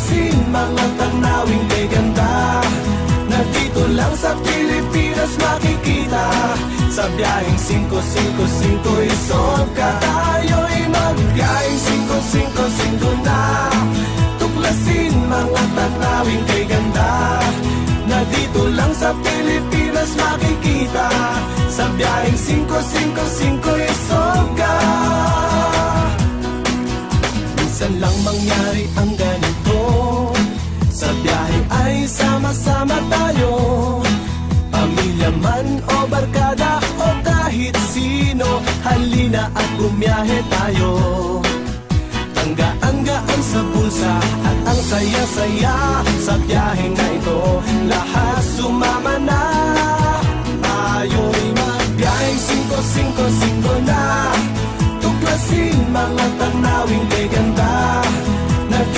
Tuklasin mga tanawing kay ganda na dito lang sa Pilipinas makikita. Sa biyaheng 555 isog ka, tayo'y magbiyaheng 555 na. Tuklasin mga tanawing kay ganda na dito lang sa Pilipinas makikita. Sa biyaheng 555 isog ka. Minsan lang mangyari ang ganito, sa biyahe ay sama-sama tayo. Pamilya man o barkada o kahit sino, halina at bumiyahe tayo. Ang gaan sa bulsa at ang saya-saya sa biyahe na ito, lahat sumama na. Tayo'y magbiyaheng 555 na. Tuklasin mga tanawing